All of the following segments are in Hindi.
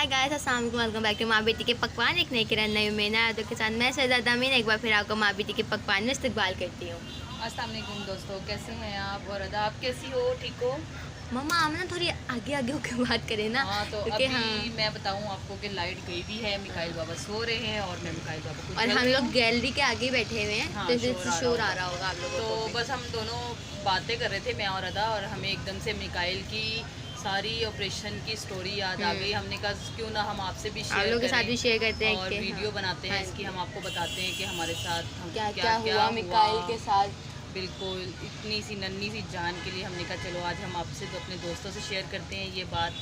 हाय गाइस, अस्सलाम वालेकुम, वेलकम बैक टू माँ बेटी के पकवान। एक नए किरण नए में नए आदों के साथ मैं शहजादा अमीन एक बार फिर आपको माँ बेटी के पकवान में इस्तकबाल करती हूँ। अस्सलाम वालेकुम दोस्तों, कैसे हैं आप? और अदा, आप कैसी हो? ठीक हो? मम्मा हम ना थोड़ी आगे आगे होकर बात करें ना, हाँ, तो क्योंकि अभी हाँ मैं बताऊं आपको कि लाइट गई भी है, मिकाइल बाबा सो रहे हैं और मैं मिकाइल बाबा को और झल हम रही लोग हूँ। गैलरी के आगे बैठे हुए हैं, तो हाँ, इससे शोर आ रहा होगा आप लोगों तो को भी। बस हम दोनों बातें कर रहे थे, मैं और अदा, और हमें एकदम से मिकाइल की सारी ऑपरेशन की स्टोरी याद आ गई। हमने कहा क्यों ना हम आपसे भी आप शेयर लोगों के साथ भी करें शेयर करते हैं और कि हाँ वीडियो बनाते हैं हाँ इसकी, जी, हम आपको बताते हैं कि हमारे साथ हम क्या क्या क्या क्या हुआ हुआ। मिकाइल के साथ। बिल्कुल, इतनी सी नन्ही सी जान के लिए हमने कहा चलो आज हम आपसे तो अपने दोस्तों से शेयर करते हैं ये बात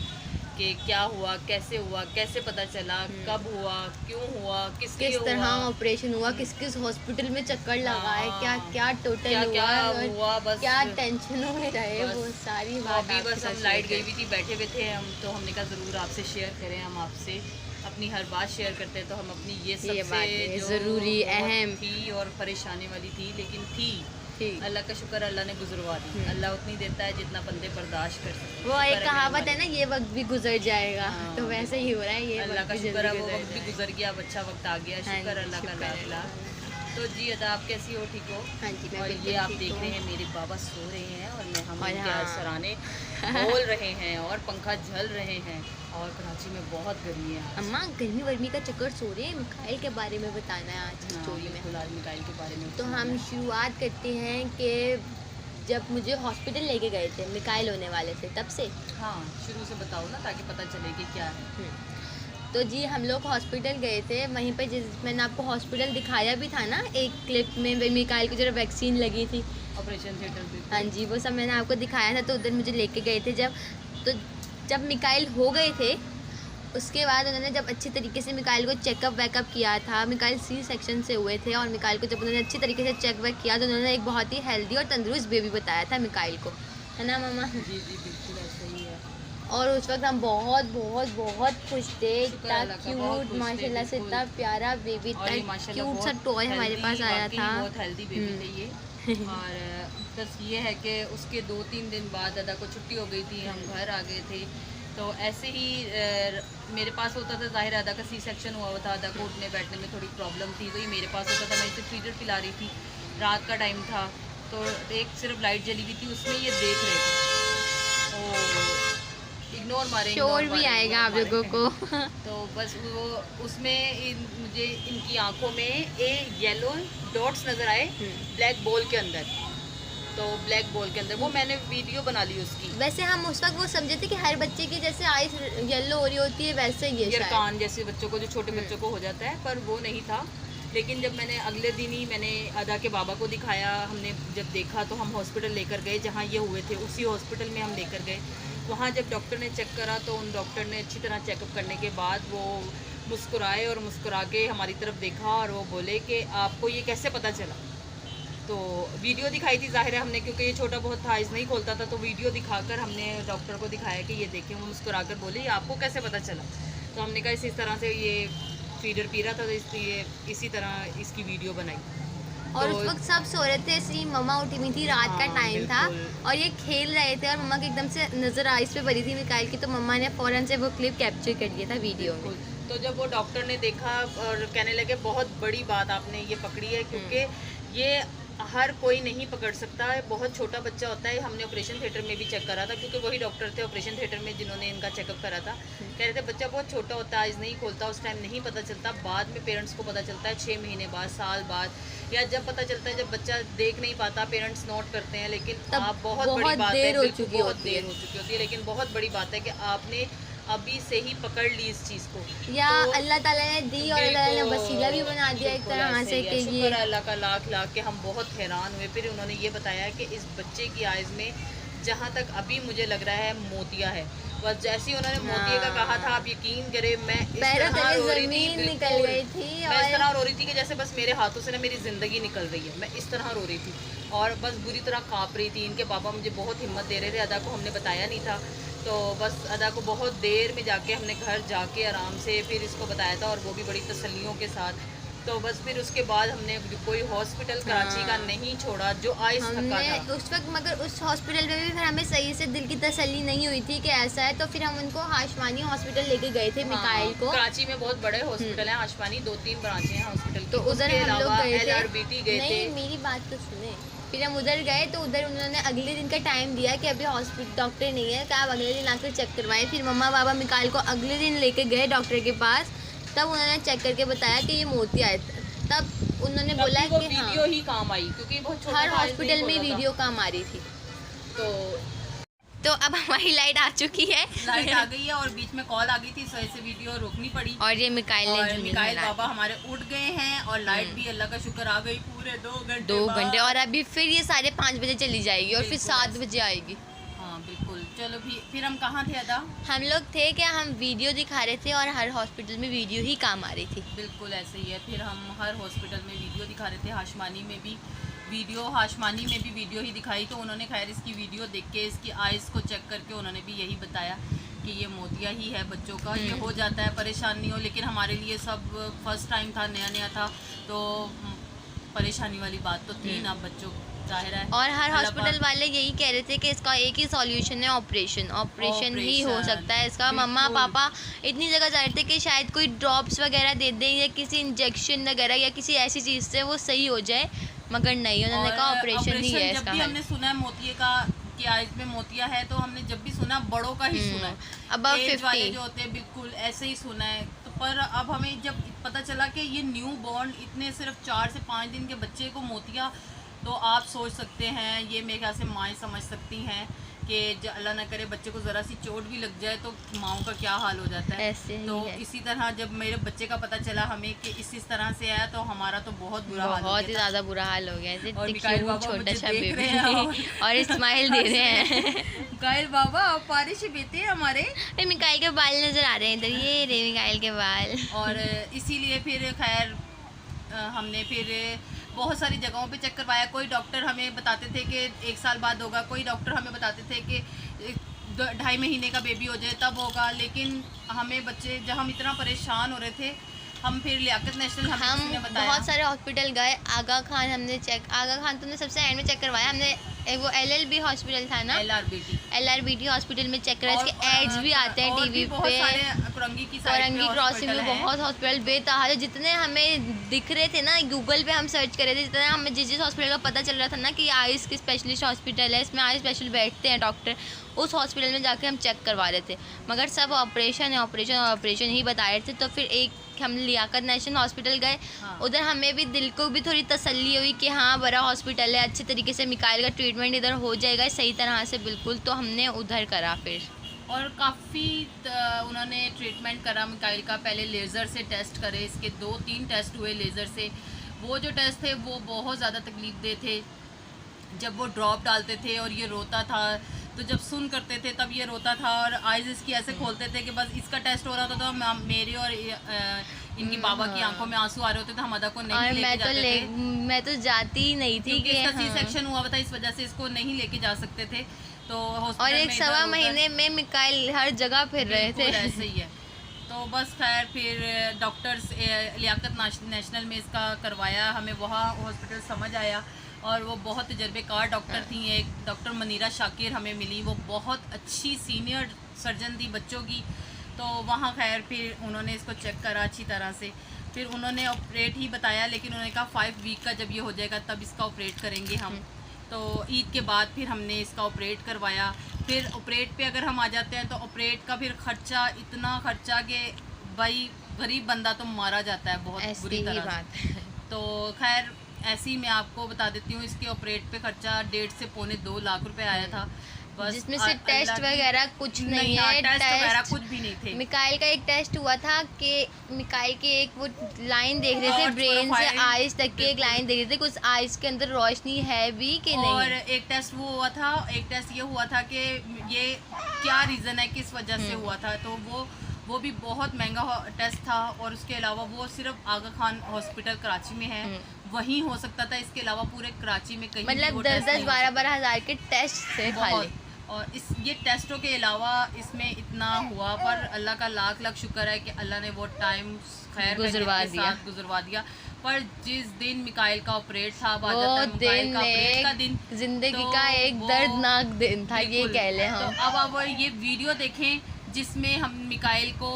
कि क्या हुआ, कैसे पता चला, कब हुआ, क्यों हुआ, किस लिए किस तरह हुआ। ऑपरेशन हुआ, किस किस हॉस्पिटल में चक्कर लगा है, क्या हाँ, क्या टोटल क्या क्या हुआ और हुआ। बस क्या टेंशनों में रहे, बस वो सारी तो बात अभी आपके बस हम साथ शेयर लाइट गई हुई करते थी, बैठे हुए थे हम, तो हमने कहा ज़रूर आपसे शेयर करें। हम आपसे अपनी हर बात शेयर करते हैं, तो हम अपनी ये हैं। ये सबसे बातें जो ज़रूरी बहुत अहम थी और परेशानी वाली थी, लेकिन थी, ठीक। अल्लाह का शुक्र, अल्लाह ने गुजरवा दी। अल्लाह उतनी देता है जितना बंदे बर्दाश्त कर सकते हैं। वो एक शुक्र है मेरे कहावत है मालिक ना, ये वक्त भी गुजर जाएगा। हाँ, तो वैसे ही बिल्कुल। हो रहा है, ये अल्लाह वक्त का भी शुक्र जल्दी है, वो गुजर वक्त भी जाएगा। गुजर गया, अब अच्छा वक्त आ गया। हाँ शुक्र जी, अल्लाह का, शुक्र है नाफिला। अल्लाह का। तो जी अदा, आप कैसी हो? ठीक हो? हाँ जी, मैं और ये बिल्कुल आप ठीक देख हूँ। रहे हैं मेरे बाबा सो रहे हैं और मैं हम और उनके हाँ सराहने बोल रहे हैं और पंखा झल रहे हैं। और कराची में बहुत गर्मी है आज। अम्मा गर्मी वर्मी का चक्कर सो रहे हैं, मिकाइल के बारे में बताना है आज की हाँ, स्टोरी में। बिल्कुल, आज मिकाइल के बारे में तो हम शुरुआत करते हैं कि जब मुझे हॉस्पिटल लेके गए थे, मिकाइल होने वाले थे तब से। हाँ, शुरू से बताओ ना, ताकि पता चले कि क्या है। तो जी हम लोग हॉस्पिटल गए थे, वहीं पे जिस मैंने आपको हॉस्पिटल दिखाया भी था ना एक क्लिप में, मिकाइल को जब वैक्सीन लगी थी। ऑपरेशन थिएटर पे। हाँ जी, वो सब मैंने आपको दिखाया था, तो उधर मुझे लेके गए थे तो जब मिकाइल हो गए थे, उसके बाद उन्होंने जब अच्छी तरीके से मिकाइल को चेकअप वेकअप किया था। मिकाइल सी सेक्शन से हुए थे और मिकाइल को जब उन्होंने अच्छी तरीके से चेक वेक किया, तो उन्होंने एक बहुत ही हेल्दी और तंदुरुस्त बेबी बताया था मिकाइल को, है ना मामा? जी जी, बिल्कुल ऐसा ही है। और उस वक्त हम बहुत बहुत बहुत खुश थे। शुक्र इतना अल्लाह का, बहुत क्यूट, खुश थे, माशाल्लाह से बिल्कुल। इतना प्यारा बेबी, और ये इतना माशाल्लाह क्यूट सा बहुत टॉय हमारे हेल्दी, पास आया वाकई था। बहुत हेल्दी बेबी थे ये। और बस ये है कि उसके 2-3 दिन बाद दादा को छुट्टी हो गई थी, हम घर आ गए थे। तो ऐसे ही मेरे पास होता था, ज़ाहिर अदा का सी सेक्शन हुआ था, अदा को उठने बैठने में थोड़ी प्रॉब्लम थी, तो ये मेरे पास होता था। मैं इसे फीडर पिला रही थी, रात का टाइम था, तो एक सिर्फ लाइट जली हुई थी, उसमें ये देख रहे थे। तो इग्नोर मारे, शोर भी आएगा आप लोगों को। तो बस वो उसमें मुझे इनकी आंखों में येलो डॉट्स नज़र आए ब्लैक बॉल के अंदर। तो ब्लैक बॉल के अंदर वो मैंने वीडियो बना ली उसकी। वैसे हम उस वक्त वो समझे थे कि हर बच्चे की जैसे आईज येलो हो रही होती है, वैसे ये शायद कान जैसे बच्चों को, जो छोटे बच्चों को हो जाता है, पर वो नहीं था। लेकिन जब मैंने अगले दिन ही मैंने अदा के बाबा को दिखाया, हमने जब देखा तो हम हॉस्पिटल लेकर गए जहाँ ये हुए थे, उसी हॉस्पिटल में हम लेकर गए। वहाँ जब डॉक्टर ने चेक करा, तो उन डॉक्टर ने अच्छी तरह चेकअप करने के बाद वो मुस्कुराए और मुस्कुरा के हमारी तरफ देखा और वो बोले कि आपको ये कैसे पता चला। तो वीडियो दिखाई थी, ज़ाहिर है हमने, क्योंकि ये छोटा बहुत था, आइज़ नहीं खोलता था, तो वीडियो दिखाकर हमने डॉक्टर को दिखाया कि ये देखें। वो मुस्कुराकर बोले ये आपको कैसे पता चला? तो हमने कहा इस तरह से ये फीडर पी रहा था, तो इसलिए इसी तरह इसकी वीडियो बनाई। और तो उस वक्त सब सो रहे थे, इसलिए मम्मा उठी हुई थी, रात का हाँ, टाइम था बिल्कुल। और ये खेल रहे थे और मम्मा की एकदम से नज़र आइस पे पड़ी थी मिकाइल की, तो मम्मा ने फ़ौरन से वो क्लिप कैप्चर कर दिया था वीडियो में। तो जब वो डॉक्टर ने देखा और कहने लगे बहुत बड़ी बात आपने ये पकड़ी है, क्योंकि ये हर कोई नहीं पकड़ सकता है, बहुत छोटा बच्चा होता है। हमने ऑपरेशन थिएटर में भी चेक करा था, क्योंकि वही डॉक्टर थे ऑपरेशन थिएटर में जिन्होंने इनका चेकअप करा था। कह रहे थे बच्चा बहुत छोटा होता है, आइज़ नहीं खोलता, उस टाइम नहीं पता चलता, बाद में पेरेंट्स को पता चलता है 6 महीने बाद, साल बाद, या जब पता चलता है जब बच्चा देख नहीं पाता, पेरेंट्स नोट करते हैं। लेकिन आप बहुत बड़ी बात है, बिल्कुल बहुत देर हो चुकी होती है, लेकिन बहुत बड़ी बात है कि आपने अभी से ही पकड़ ली इस चीज़ को। या तो अल्लाह ताला ने दी और अल्लाह ने वसीला भी बना दिया एक तरह से कि ये शुक्र अल्लाह का लाख लाख के हम बहुत हैरान हुए। फिर उन्होंने ये बताया कि इस बच्चे की आइज़ में जहाँ तक अभी मुझे लग रहा है मोतिया है। बस जैसे ही उन्होंने मोतिया का कहा था, आप यकीन करें मैं इस पैरों तरह तले रो रही थी, जमीन निकल बिल्कुल। गई थी मैं इस और तरह रो रही थी कि जैसे बस मेरे हाथों से ना मेरी ज़िंदगी निकल रही है, मैं इस तरह रो रही थी और बस बुरी तरह काँप रही थी। इनके पापा मुझे बहुत हिम्मत दे रहे थे, अदा को हमने बताया नहीं था, तो बस अदा को बहुत देर में जाके हमने घर जाके आराम से फिर इसको बताया था, और वो भी बड़ी तसल्लियों के साथ तो बस फिर उसके बाद हमने कोई हॉस्पिटल कराची का नहीं छोड़ा जो आइस थका हमने था। उस वक्त, मगर उस हॉस्पिटल में भी फिर हमें सही से दिल की तसल्ली नहीं हुई थी कि ऐसा है, तो फिर हम उनको हाशमानी हॉस्पिटल लेके गए थे मिकाइल को। कराची में बहुत बड़े हॉस्पिटल हैं, हाशमानी 2-3 ब्रांचें हैं हॉस्पिटल तो उधर हम लोग गए थे। LRBT गए थे। नहीं, मेरी बात तो सुने। फिर हम उधर गए तो उधर उन्होंने अगले दिन का टाइम दिया कि अभी हॉस्पिटल डॉक्टर नहीं है, तो आप अगले दिन आकर चेक करवाएं। फिर मम्मा पापा मिकाइल को अगले दिन लेके गए डॉक्टर के पास, तब उन्होंने चेक करके बताया कि ये मोतिया है। तब उन्होंने बोला वो कि हाँ, वीडियो ही काम आई क्योंकि बहुत छोटा हर था, हॉस्पिटल में नहीं खोला था। वीडियो काम आ रही थी। तो अब हमारी लाइट आ चुकी है लाइट आ गई है और बीच में कॉल आ गई थी, इस वजह से वीडियो रोकनी पड़ी। और ये मिकाइल ने और ज़मीन मिकाइल हिला बाबा हमारे उठ गए हैं और लाइट भी अल्लाह का शुक्र आ गई पूरे 2 घंटे 2 बाद। घंटे, और अभी फिर ये 5:30 बजे चली जाएगी और फिर बिल्कुल 7 बजे आएगी। हाँ बिल्कुल। चलो फिर हम कहाँ थे अदा? हम लोग थे क्या, हम वीडियो दिखा रहे थे और हर हॉस्पिटल में वीडियो ही काम आ रही थी। बिल्कुल ऐसे ही है। फिर हम हर हॉस्पिटल में वीडियो दिखा रहे थे, हाशमानी में भी वीडियो ही दिखाई। तो उन्होंने खैर इसकी वीडियो देख के इसकी आइज़ को चेक करके उन्होंने भी यही बताया कि ये मोतिया ही है बच्चों का, ये हो जाता है, परेशान नहीं हो। लेकिन हमारे लिए सब फर्स्ट टाइम था, नया था, तो परेशानी वाली बात तो थी ना बच्चों, जाहिर है। और हर अल्लाह हॉस्पिटल पाक- वाले यही कह रहे थे कि इसका एक ही सॉल्यूशन है, ऑपरेशन ही हो सकता है इसका। मम्मा बिल्कुल। पापा इतनी जगह जा रहे थे कि शायद कोई ड्रॉप्स वगैरह दे दें या किसी इंजेक्शन वगैरह या किसी ऐसी चीज़ से वो सही हो जाए, मगर नहीं, उन्होंने और कहा ऑपरेशन ही है जब इसका भी हल। हमने सुना है मोतिये का कि आइज में मोतिया है, तो हमने जब भी सुना बड़ों का ही सुना है, Above एज वाले 50 जो होते हैं बिल्कुल ऐसे ही सुना है। तो पर अब हमें जब पता चला कि ये न्यू बॉर्न इतने सिर्फ 4 से 5 दिन के बच्चे को मोतिया, तो आप सोच सकते हैं, ये मेरे ख्याल से माएँ समझ सकती हैं कि अल्लाह ना करे बच्चे को ज़रा सी चोट भी लग जाए तो माओं का क्या हाल हो जाता है। ऐसे ही तो है। इसी तरह जब मेरे बच्चे का पता चला हमें कि इस तरह से आया, तो हमारा तो बहुत बुरा हाल हो बहुत ही गया था। ज़्यादा बुरा हाल हो गया है। और देखिए मिकाइल वो बाबा छोटा मुझे सा देख बेबी रहे हैं और स्माइल दे रहे हैं। मिकाइल बाबा आप बारिश बेटे हमारे। अरे मिकाइल के बाल नजर आ रहे हैं इधर, ये रे मिकाइल के बाल। और इसीलिए फिर खैर हमने फिर बहुत सारी जगहों पे चेक करवाया। कोई डॉक्टर हमें बताते थे कि 1 साल बाद होगा, कोई डॉक्टर हमें बताते थे कि 2.5 महीने का बेबी हो जाए तब होगा। लेकिन हमें बच्चे जब हम इतना परेशान हो रहे थे, हम फिर लियाकत नेशनल हम किसी ने बताया। बहुत सारे हॉस्पिटल गए, आगा खान हमने आगा खान तुमने सबसे एंड में चेक करवाया, हमने वो LLB हॉस्पिटल था ना, LRBT हॉस्पिटल में चेक करा। इसके एड्स भी आते हैं टीवी पे, औरंगी क्रॉसिंग में बहुत हॉस्पिटल बेतहाशा जितने हमें दिख रहे थे ना, गूगल पे हम सर्च कर रहे थे, जितना हमें जिस हॉस्पिटल का पता चल रहा था ना कि आइज़ की स्पेशलिस्ट हॉस्पिटल है, इसमें आई स्पेशल बैठते हैं डॉक्टर, उस हॉस्पिटल में जाके हम चेक करवा रहे थे, मगर सब ऑपरेशन ही बता रहे थे। तो फिर एक हम लियाकत नेशनल हॉस्पिटल गए, हाँ। उधर हमें भी दिल को भी थोड़ी तसल्ली हुई कि हाँ बड़ा हॉस्पिटल है, अच्छे तरीके से मिकाइल का ट्रीटमेंट इधर हो जाएगा सही तरह से बिल्कुल, तो हमने उधर करा फिर। और काफ़ी उन्होंने ट्रीटमेंट करा मिकाइल का। पहले लेज़र से टेस्ट करे, इसके 2-3 टेस्ट हुए लेज़र से। वो जो टेस्ट थे वो बहुत ज़्यादा तकलीफ दे थे। जब वो ड्रॉप डालते थे और ये रोता था, तो जब सुन करते थे तब ये रोता था, और आइज़ इसकी ऐसे खोलते थे कि बस इसका टेस्ट हो रहा था, तो मेरे और इनकी बाबा की आंखों में आंसू आ रहे होते थे, हम अदा को नहीं और लेके जाते थे मैं तो जाती ही नहीं थी क्योंकि कि इसका हाँ। C-सेक्शन हुआ था, इस वजह से इसको नहीं लेके जा सकते थे। तो और हॉस्पिटल एक में 1.25 इधर-उधर- महीने में मिकाइल हर जगह फिर रहे थे। बिल्कुल ऐसे ही है। तो बस खैर फिर डॉक्टर्स लियाकत नेशनल में इसका करवाया, हमें वहाँ हॉस्पिटल समझ आया, और वो बहुत तजर्बेकार डॉक्टर थी। एक डॉक्टर मनीरा शाकिर हमें मिली, वो बहुत अच्छी सीनियर सर्जन थी बच्चों की। तो वहाँ खैर फिर उन्होंने इसको चेक करा अच्छी तरह से, फिर उन्होंने ऑपरेट ही बताया, लेकिन उन्होंने कहा 5 वीक का जब ये हो जाएगा तब इसका ऑपरेट करेंगे हम। तो ईद के बाद फिर हमने इसका ऑपरेट करवाया। फिर ऑपरेट पे अगर हम आ जाते हैं तो ऑपरेट का फिर खर्चा, इतना खर्चा कि भाई गरीब बंदा तो मारा जाता है बहुत बुरी ऐसी ही तरह बात से। है। तो खैर ऐसे ही मैं आपको बता देती हूँ, इसके ऑपरेट पे खर्चा 1.5 से पौने 2 लाख रुपए आया था बस। जिसमें से टेस्ट वगैरह कुछ नहीं है, टेस्ट वगैरह कुछ भी नहीं थे। मिकाइल का एक टेस्ट हुआ था कि मिकाइल की एक वो लाइन देख रहे थे, और ब्रेन से प्रोफाइल, आइज तक की एक लाइन देख रहे थे, कुछ आइज के अंदर रोशनी है भी कि और नहीं। एक टेस्ट वो हुआ था, एक टेस्ट ये हुआ था कि ये क्या रीज़न है, किस वजह से हुआ था, तो वो भी बहुत महंगा टेस्ट था। और उसके अलावा वो सिर्फ आगा खान हॉस्पिटल कराची में है, वहीं हो सकता था, इसके अलावा पूरे कराची में कहीं भी मतलब वो 10-10, टेस्ट नहीं हो 12-12 हज़ार के टेस्ट थे सकता। खाली। बहुत। और इस ये टेस्टों के अलावा इसमें इतना हुआ, पर अल्लाह का लाख लाख शुक्र है कि अल्लाह ने वो टाइम खैर गुजरवा दिया। पर जिस दिन मिकाइल का ऑपरेट था, वो दिन जिंदगी का एक दर्दनाक दिन था, ये कह ले हम। तो अब आप ये वीडियो देखें जिसमें हम मिकाइल को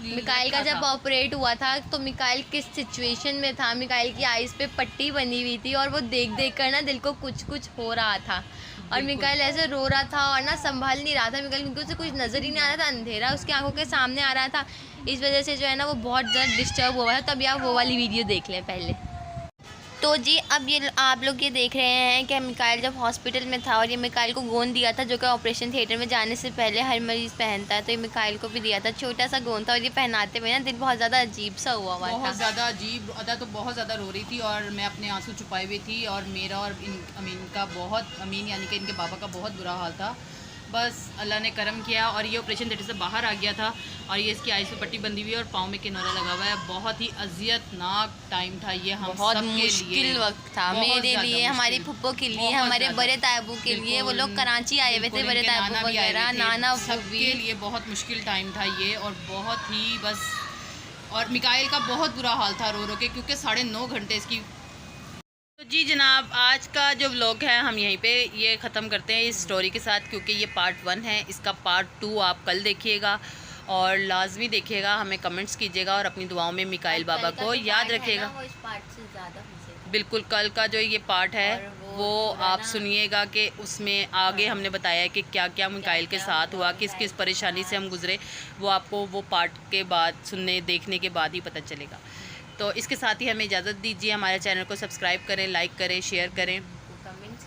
मिकाइल का जब ऑपरेट हुआ था तो मिकाइल किस सिचुएशन में था। मिकाइल की आइज़ पे पट्टी बनी हुई थी और वो देख देख कर ना दिल को कुछ कुछ हो रहा था, और मिकाइल ऐसे रो रहा था और ना संभाल नहीं रहा था मिकाइल, क्योंकि उसे कुछ नज़र ही नहीं आ रहा था, अंधेरा उसकी आंखों के सामने आ रहा था। इस वजह से जो है ना वो बहुत ज़्यादा डिस्टर्ब हुआ था। तभी आप वो वाली वीडियो देख लें पहले। तो जी अब ये आप लोग ये देख रहे हैं कि मिकाइल जब हॉस्पिटल में था और ये मिकाइल को गोंद दिया था, जो कि ऑपरेशन थिएटर में जाने से पहले हर मरीज़ पहनता है, तो ये मिकाइल को भी दिया था, छोटा सा गोंद था। और ये पहनाते हुए ना दिल बहुत ज़्यादा अजीब सा हुआ था, बहुत ज़्यादा अजीब। अदा तो बहुत ज़्यादा रो रही थी और मैं अपने आंसू छुपाए हुई थी, और मेरा और अमीन का अमीन यानी कि इनके बाबा का बहुत बुरा हाल था। बस अल्लाह ने करम किया और ये ऑपरेशन थिएटर से बाहर आ गया था, और ये इसकी आइज़ पे पट्टी बंधी हुई है और पाँव में किनौरा लगा हुआ है। बहुत ही अजियतनाक टाइम था ये, हम बहुत मुश्किल वक्त था मेरे लिए, हमारी फुप्पो के लिए, हमारे बड़े ताबू के लिए। वो लोग कराची आए हुए थे, बड़े ताबू वगैरह, नाना सबके लिए बहुत मुश्किल टाइम था ये, और बहुत ही बस। और मिकाइल का बहुत बुरा हाल था रो रो के, क्योंकि 9.5 घंटे इसकी। तो जी जनाब, आज का जो व्लॉग है हम यहीं पे ये ख़त्म करते हैं इस स्टोरी के साथ, क्योंकि ये पार्ट 1 है। इसका पार्ट 2 आप कल देखिएगा, और लाजमी देखिएगा, हमें कमेंट्स कीजिएगा और अपनी दुआओं में मिकाइल बाबा को याद रखिएगा। वो इस पार्ट से ज़्यादा बिल्कुल, कल का जो ये पार्ट है वो आप सुनिएगा कि उसमें आगे हमने बताया है कि क्या क्या मिकाइल के साथ हुआ, किस किस परेशानी से हम गुजरे, वो आपको वो पार्ट के बाद देखने के बाद ही पता चलेगा। तो इसके साथ ही हमें इजाज़त दीजिए। हमारे चैनल को सब्सक्राइब करें, लाइक करें, शेयर करें,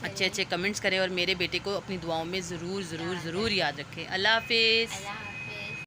अच्छे अच्छे कमेंट्स करें, और मेरे बेटे को अपनी दुआओं में ज़रूर याद रखें। अल्लाह हाफिज़।